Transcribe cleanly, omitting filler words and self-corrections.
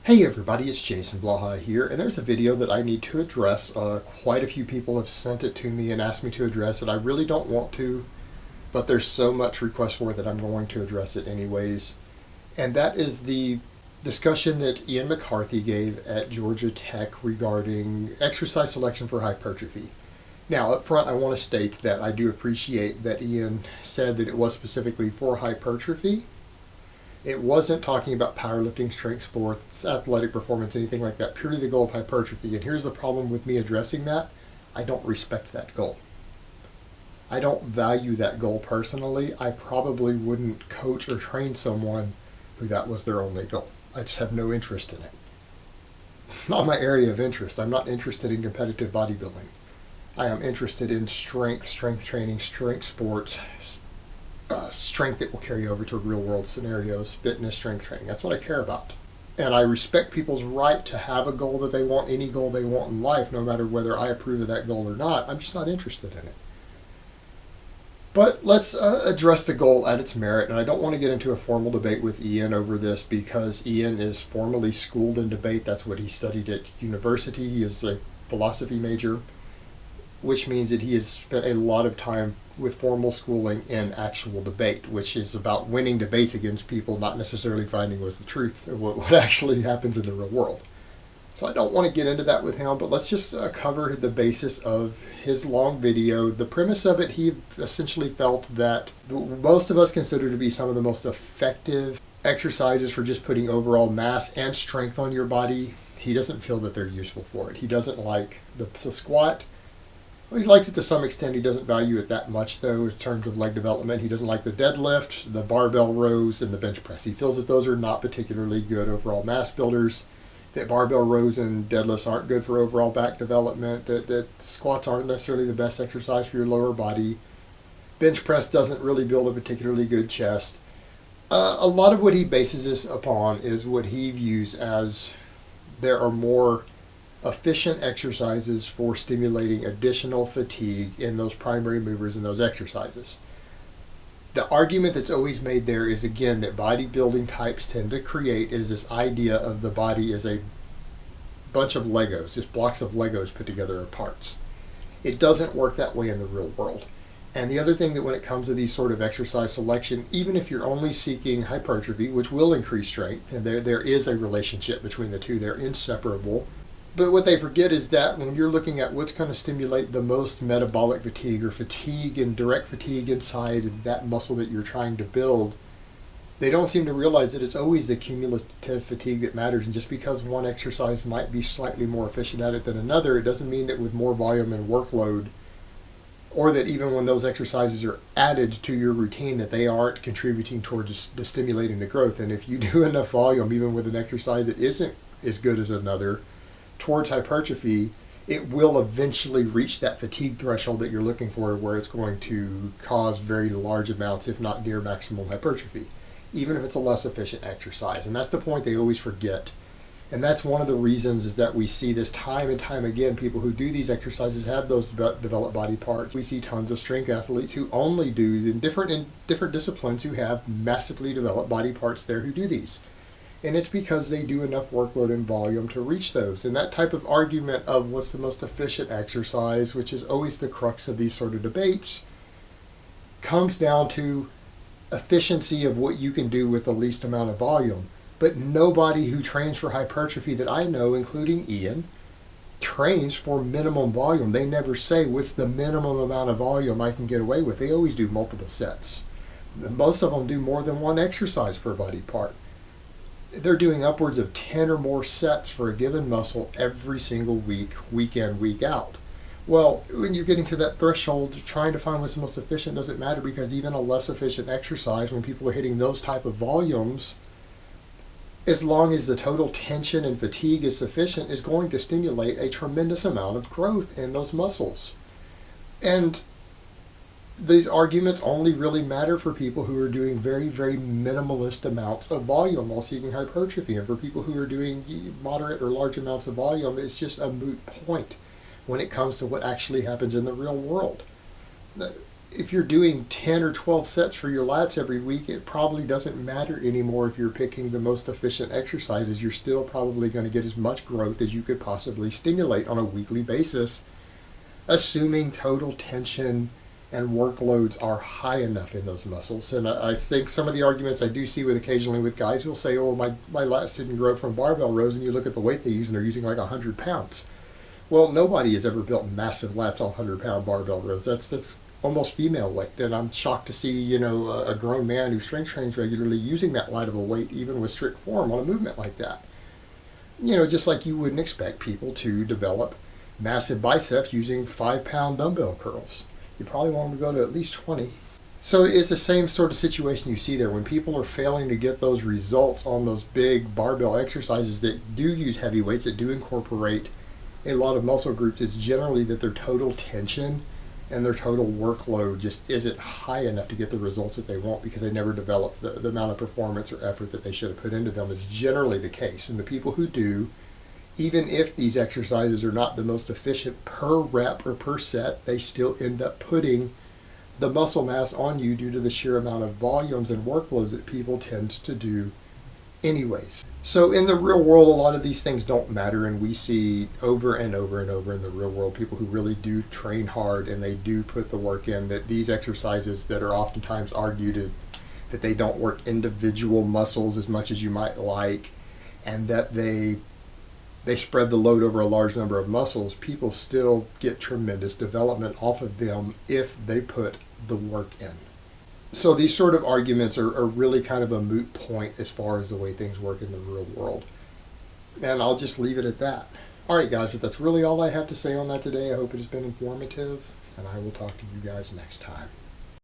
Hey everybody, it's Jason Blaha here, and there's a video that I need to address. Quite a few people have sent it to me and asked me to address it. I really don't want to, but there's so much request for it that I'm going to address it anyways. And that is the discussion that Ian McCarthy gave at Georgia Tech regarding exercise selection for hypertrophy. Now, up front, I want to state that I do appreciate that Ian said that it was specifically for hypertrophy. It wasn't talking about powerlifting, strength sports, athletic performance, anything like that, purely the goal of hypertrophy. And here's the problem with me addressing that. I don't respect that goal. I don't value that goal personally. I probably wouldn't coach or train someone who that was their only goal. I just have no interest in it. Not my area of interest. I'm not interested in competitive bodybuilding. I am interested in strength training, strength sports, strength that will carry over to real world scenarios, fitness, strength training. That's what I care about. And I respect people's right to have a goal that they want, any goal they want in life, no matter whether I approve of that goal or not. I'm just not interested in it. But let's address the goal at its merit. And I don't want to get into a formal debate with Ian over this because Ian is formally schooled in debate. That's what he studied at university. He is a philosophy major, which means that he has spent a lot of time with formal schooling in actual debate, which is about winning debates against people, not necessarily finding what's the truth of what actually happens in the real world. So I don't want to get into that with him, but let's just cover the basis of his long video. The premise of it, he essentially felt that most of us consider to be some of the most effective exercises for just putting overall mass and strength on your body. He doesn't feel that they're useful for it. He doesn't like the squat. Well, he likes it to some extent. He doesn't value it that much, though, in terms of leg development. He doesn't like the deadlift, the barbell rows, and the bench press. He feels that those are not particularly good overall mass builders, that barbell rows and deadlifts aren't good for overall back development, that squats aren't necessarily the best exercise for your lower body. Bench press doesn't really build a particularly good chest. A lot of what he bases this upon is what he views as there are more efficient exercises for stimulating additional fatigue in those primary movers in those exercises. The argument that's always made there is, again, that bodybuilding types tend to create is this idea of the body as a bunch of Legos, just blocks of Legos put together of parts. It doesn't work that way in the real world. And the other thing that when it comes to these sort of exercise selection, even if you're only seeking hypertrophy, which will increase strength, and there is a relationship between the two, they're inseparable. But what they forget is that when you're looking at what's going to stimulate the most metabolic fatigue or fatigue and direct fatigue inside that muscle that you're trying to build, they don't seem to realize that it's always the cumulative fatigue that matters. And just because one exercise might be slightly more efficient at it than another, it doesn't mean that with more volume and workload, or that even when those exercises are added to your routine, that they aren't contributing towards the stimulating the growth. And if you do enough volume, even with an exercise that isn't as good as another, towards hypertrophy, it will eventually reach that fatigue threshold that you're looking for, where it's going to cause very large amounts, if not near maximum hypertrophy, even if it's a less efficient exercise. And that's the point they always forget. And that's one of the reasons is that we see this time and time again. People who do these exercises have those developed body parts. We see tons of strength athletes who only do in different disciplines who have massively developed body parts there who do these. And it's because they do enough workload and volume to reach those. And that type of argument of what's the most efficient exercise, which is always the crux of these sort of debates, comes down to efficiency of what you can do with the least amount of volume. But nobody who trains for hypertrophy that I know, including Ian, trains for minimum volume. They never say, what's the minimum amount of volume I can get away with? They always do multiple sets. Most of them do more than one exercise per body part. They're doing upwards of 10 or more sets for a given muscle every single week, week in, week out. Well, when you're getting to that threshold, trying to find what's the most efficient doesn't matter, because even a less efficient exercise, when people are hitting those type of volumes, as long as the total tension and fatigue is sufficient, is going to stimulate a tremendous amount of growth in those muscles. And these arguments only really matter for people who are doing very, very minimalist amounts of volume while seeking hypertrophy. And for people who are doing moderate or large amounts of volume, it's just a moot point when it comes to what actually happens in the real world. if you're doing 10 or 12 sets for your lats every week, it probably doesn't matter anymore if you're picking the most efficient exercises. You're still probably going to get as much growth as you could possibly stimulate on a weekly basis, assuming total tension and workloads are high enough in those muscles. And I think some of the arguments I do see with occasionally with guys who will say, oh, my lats didn't grow from barbell rows, and you look at the weight they use and they're using like 100 pounds. Well, nobody has ever built massive lats on 100-pound barbell rows. That's almost female weight, and I'm shocked to see a grown man who strength trains regularly using that light of a weight, even with strict form, on a movement like that. Just like you wouldn't expect people to develop massive biceps using 5-pound dumbbell curls. You probably want them to go to at least 20. So it's the same sort of situation you see there when people are failing to get those results on those big barbell exercises that do use heavy weights, that do incorporate a lot of muscle groups. It's generally that their total tension and their total workload just isn't high enough to get the results that they want because they never developed the amount of performance or effort that they should have put into them, is generally the case. And the people who do, even if these exercises are not the most efficient per rep or per set, they still end up putting the muscle mass on you due to the sheer amount of volumes and workloads that people tend to do anyways. So in the real world, a lot of these things don't matter, and we see over and over and over in the real world people who really do train hard and they do put the work in, that these exercises that are oftentimes argued that they don't work individual muscles as much as you might like, and that they spread the load over a large number of muscles, people still get tremendous development off of them if they put the work in. So these sort of arguments are really kind of a moot point as far as the way things work in the real world. And I'll just leave it at that. All right, guys, but that's really all I have to say on that today. I hope it has been informative, and I will talk to you guys next time.